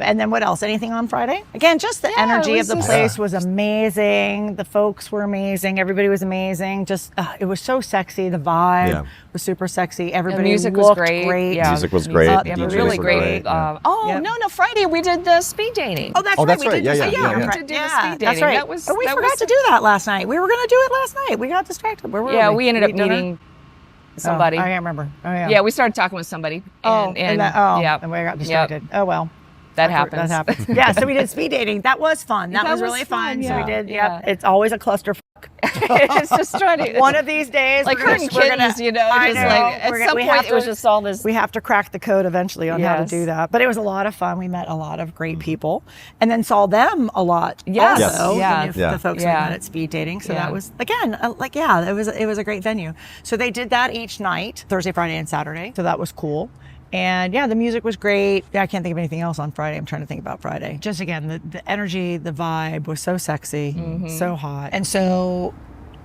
And then what else? Anything on Friday? Again, just the energy of the place was amazing. The folks were amazing. Everybody was amazing. Just, it was so sexy. The vibe was super sexy. Everybody music looked was great. Yeah. Music was great. Yeah, really great. No, Friday we did the speed dating. Oh, that's right. We did we did do the speed dating. That's right. We forgot to do that last night. We were going to do it last night. We got distracted. Where were we? We ended up meeting somebody. I can't remember. Oh, yeah, we started talking with somebody. And we got distracted. Oh, well. That happens. Yeah, so we did speed dating. That was fun. That was really fun. So we did, it's always a clusterfuck. It's just trying to... One of these days, like her and kittens, you know, just like, at some point it was just all this... We have to crack the code eventually on how to do that. But it was a lot of fun. We met a lot of great people and then saw them a lot also. The folks we met at speed dating. So that was, again, it was a great venue. So they did that each night, Thursday, Friday, and Saturday. So that was cool. And the music was great. I can't think of anything else on Friday. I'm trying to think about Friday. Just again, the energy, the vibe was so sexy, so hot. And so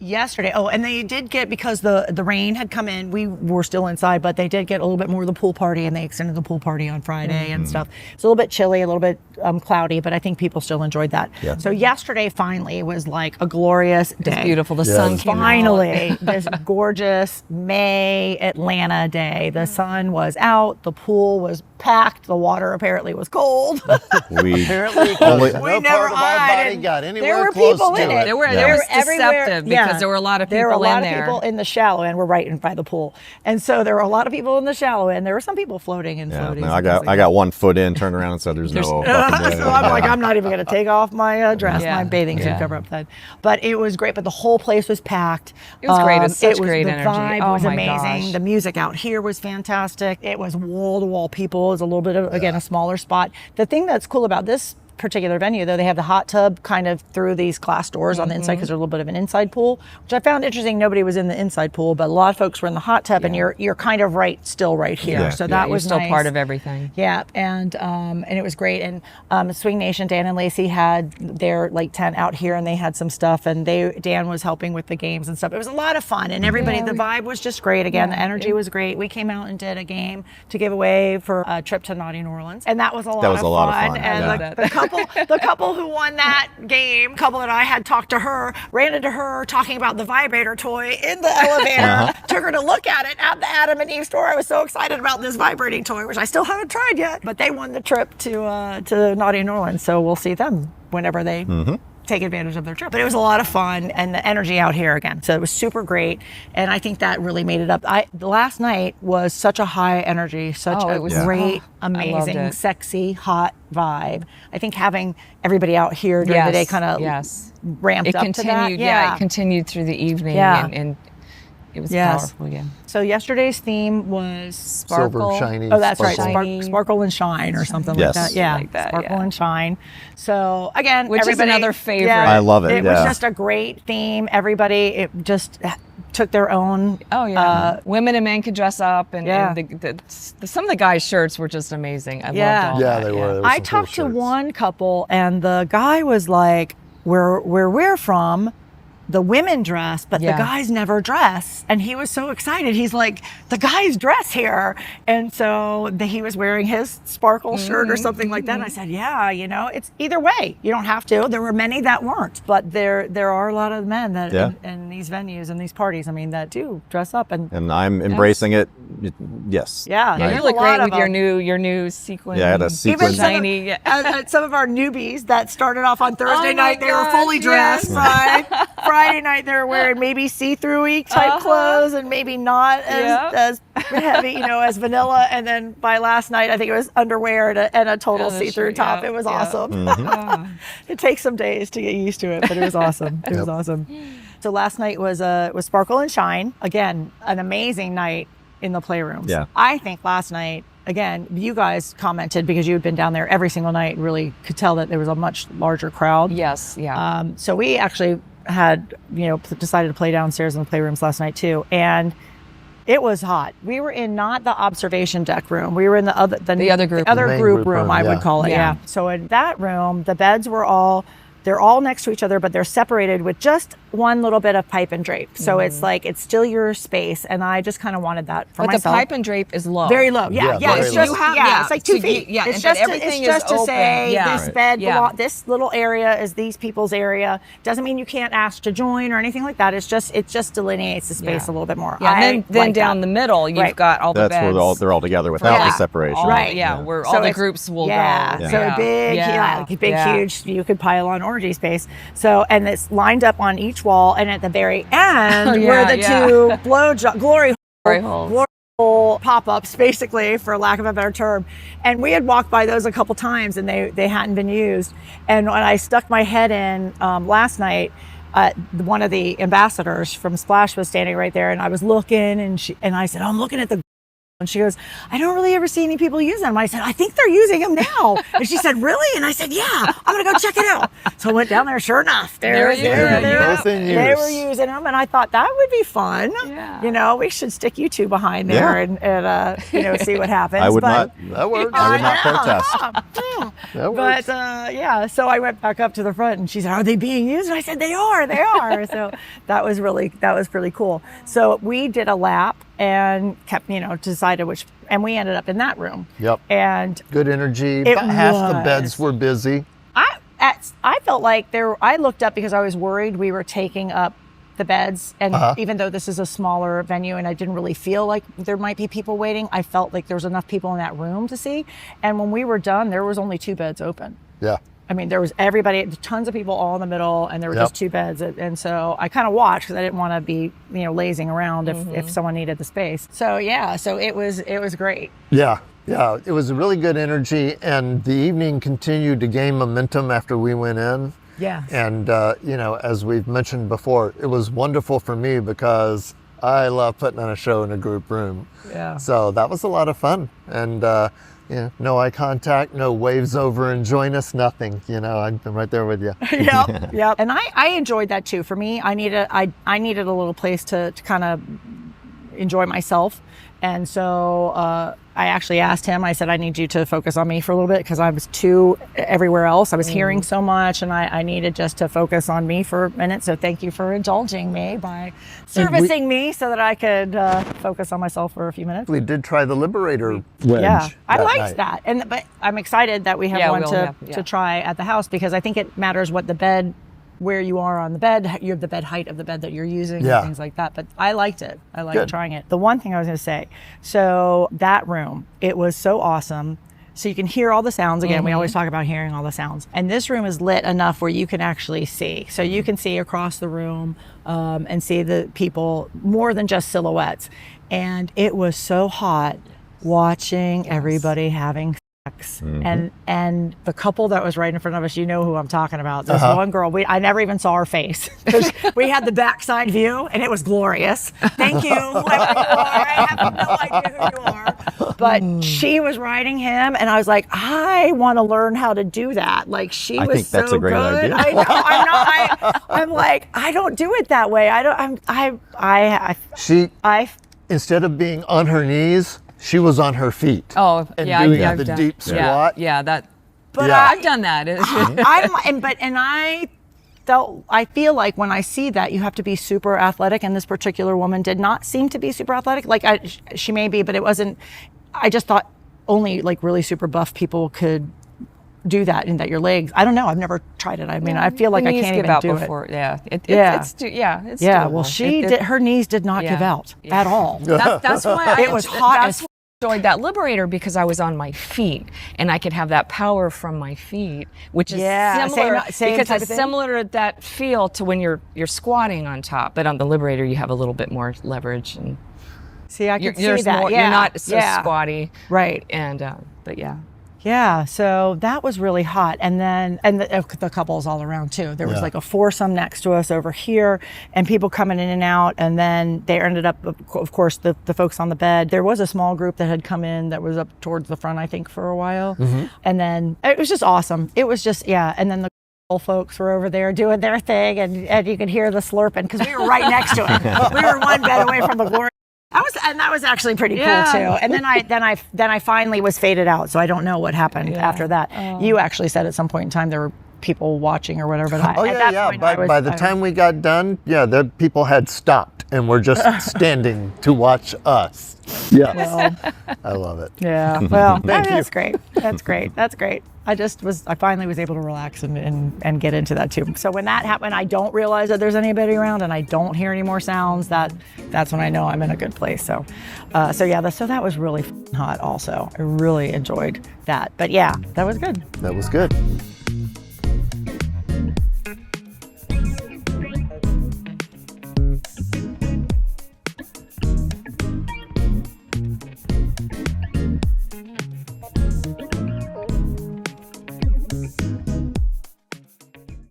yesterday, and they did get, because the rain had come in, we were still inside, but they did get a little bit more of the pool party, and they extended the pool party on Friday and stuff. It's a little bit chilly, a little bit cloudy, but I think people still enjoyed that. Yeah. So yesterday finally was like a glorious day. It's beautiful. The sun came finally, this gorgeous May Atlanta day. The sun was out, the pool was packed, the water apparently was cold. We never got anywhere there were close people to in it. it. There was deceptive because there were a lot of people in there. There were a lot of people in the shallow end. We're right in by the pool, and so there were a lot of people in the shallow end. There were some people floating and floating. No, I got 1 foot in, turned around and said, "There's no." So I'm like, I'm not even going to take off my dress, my bathing suit, cover up that. But it was great. But the whole place was packed. It was great. It was such great energy. The vibe was amazing. Gosh. The music out here was fantastic. It was wall to wall people. It was a little bit of a smaller spot. The thing that's cool about this particular venue, though, they have the hot tub kind of through these glass doors on the inside, because there's a little bit of an inside pool, which I found interesting. Nobody was in the inside pool, but a lot of folks were in the hot tub, and you're kind of right here. So that was still nice. part of everything. Yeah, and it was great. And Swing Nation, Dan and Lacey had their tent out here, and they had some stuff, and Dan was helping with the games and stuff. It was a lot of fun, and everybody, the vibe was just great. Again, the energy was great. We came out and did a game to give away for a trip to Naughty New Orleans, and that was a lot of fun. And the couple who won that game, couple that I had talked to her, ran into her talking about the vibrator toy in the elevator, took her to look at it at the Adam and Eve store. I was so excited about this vibrating toy, which I still haven't tried yet, but they won the trip to Naughty New Orleans, so we'll see them whenever they take advantage of their trip. But it was a lot of fun, and the energy out here again. So it was super great, and I think that really made it up. The last night was such a high energy, such a great, amazing, sexy, hot vibe. I think having everybody out here during the day kind of ramped up to that. Yeah, it continued through the evening, and it was powerful again. So yesterday's theme was Silver, shiny. Oh, that's sparkle. right. Sparkle and shine or something like that. Yeah, like that, sparkle and shine. So again, which is another favorite. Yeah, I love it. It was just a great theme. Everybody, it just took their own. Women and men could dress up, and some of the guys' shirts were just amazing. I loved all that. They were. I talked to one couple, and the guy was like, where we're from, the women dress, but the guys never dress. And he was so excited. He's like, the guys dress here. And so he was wearing his sparkle shirt or something like that. And I said, it's either way. You don't have to. There were many that weren't. But there are a lot of men that in these venues and these parties, that do dress up. And I'm embracing it. Yes. Yeah. You look great with your new sequin. Yeah, I had a sequin. Shiny. Some of our newbies that started off on Thursday night, they were fully dressed. Right? Friday night they were wearing maybe see-through-y type clothes, and maybe not as heavy, as vanilla. And then by last night, I think it was underwear and a total see-through top. It was awesome. It takes some days to get used to it, but it was awesome. It was awesome. So last night was Sparkle and Shine. Again, an amazing night in the playrooms. Yeah. I think last night, again, you guys commented because you had been down there every single night and really could tell that there was a much larger crowd. Yes, yeah. So we actually had, decided to play downstairs in the playrooms last night too. And it was hot. We were in not the observation deck room. We were in the other group room, I would call it. Yeah. So in that room, the beds were all, they're all next to each other, but they're separated with just one little bit of pipe and drape. So it's like, it's still your space. And I just kind of wanted that for myself. But the pipe and drape is low. Very low. Yeah. It's just, it's like 2 feet. Yeah. It's and just, everything it's just is to open. say this bed, this little area is these people's area. Doesn't mean you can't ask to join or anything like that. It just delineates the space a little bit more. Yeah. And then down the middle, you've got all the beds. That's where they're all together without the separation. Right. Yeah. Where all the groups will go. So big, huge, you could pile on orgy space. So, and it's lined up on each wall, and at the very end where the two glory hole pop-ups, basically, for lack of a better term. And we had walked by those a couple times, and they hadn't been used. And when I stuck my head in last night, one of the ambassadors from Splash was standing right there, and I was looking, and I said, I'm looking at the. And she goes, I don't really ever see any people use them. I said, I think they're using them now. And she said, really? And I said, yeah, I'm going to go check it out. So I went down there. Sure enough, they were using them. And I thought that would be fun. Yeah. You know, we should stick you two behind there and see what happens. I would not. That works. I would not protest. That works. But so I went back up to the front, and she said, are they being used? And I said, they are. So that was really cool. So we did a lap and kept, decided which, and we ended up in that room. Yep. And good energy. About half the beds were busy. I felt like I looked up because I was worried we were taking up the beds, and even though this is a smaller venue and I didn't really feel like there might be people waiting, I felt like there was enough people in that room to see. And when we were done, there was only 2 beds open. Yeah. I mean, there was everybody, tons of people all in the middle, and there were just 2 beds. And so I kind of watched because I didn't want to be, lazing around if someone needed the space. So it was great. Yeah. It was a really good energy, and the evening continued to gain momentum after we went in. Yeah. And, as we've mentioned before, it was wonderful for me because I love putting on a show in a group room. Yeah. So that was a lot of fun. And, no eye contact, no waves over and join us, nothing. I'm right there with you. Yep. And I enjoyed that too. For me, I needed a little place to kind of enjoy myself. And so I actually asked him, I said, I need you to focus on me for a little bit because I was too everywhere else. I was hearing so much, and I needed just to focus on me for a minute. So thank you for indulging me by servicing me so that I could focus on myself for a few minutes. We did try the Liberator wedge. Yeah, I liked that. But I'm excited that we have one to try at the house, because I think it matters what the bed, where you are on the bed, you have the bed height of the bed that you're using and things like that. But I liked it. I liked trying it. The one thing I was going to say, so that room, it was so awesome. So you can hear all the sounds. Again, we always talk about hearing all the sounds. And this room is lit enough where you can actually see. So you can see across the room and see the people more than just silhouettes. And it was so hot watching everybody having and the couple that was right in front of us, who I'm talking about. This one girl, I never even saw her face. We had the backside view, and it was glorious. Thank you, whoever you are. I have no idea who you are. But she was riding him, and I was like, I want to learn how to do that. Like, she was so good. I think that's a great idea. I know. I'm like, I don't do it that way. Instead of being on her knees, she was on her feet. Oh, and doing the deep squat. But I've done that. I feel like when I see that, you have to be super athletic, and this particular woman did not seem to be super athletic. Like she may be, but it wasn't. I just thought only like really super buff people could do that, and that your legs. I don't know. I've never tried it. I mean, I feel like I can't even do before. it. Yeah. It's doable. Well, she did. Her knees did not give out at all. That's why it was hot as. I enjoyed that Liberator because I was on my feet and I could have that power from my feet, which is similar because it's similar to that feel to when you're squatting on top. But on the Liberator, you have a little bit more leverage and see, I can see that. You're not so squatty, right? And but yeah, so that was really hot. And then, the couples all around too. There was like a foursome next to us over here, and people coming in and out. And then they ended up, of course, the folks on the bed. There was a small group that had come in that was up towards the front, I think, for a while. And then it was just awesome. It was just, and then the folks were over there doing their thing, and you could hear the slurping because we were right next to it. We were one bed away from the glory. That was actually pretty cool too. And then I finally was faded out, so I don't know what happened after that. You actually said at some point in time there were people watching or whatever. But Oh yeah. By the time we got done, the people had stopped and were just standing to watch us. Yeah, well, I love it. Yeah, well, Thank you. That's great. That's great. That's great. I finally was able to relax and get into that too. So when that happened, I don't realize that there's anybody around and I don't hear any more sounds. That's when I know I'm in a good place. So that was really hot also. I really enjoyed that. But yeah, that was good. That was good.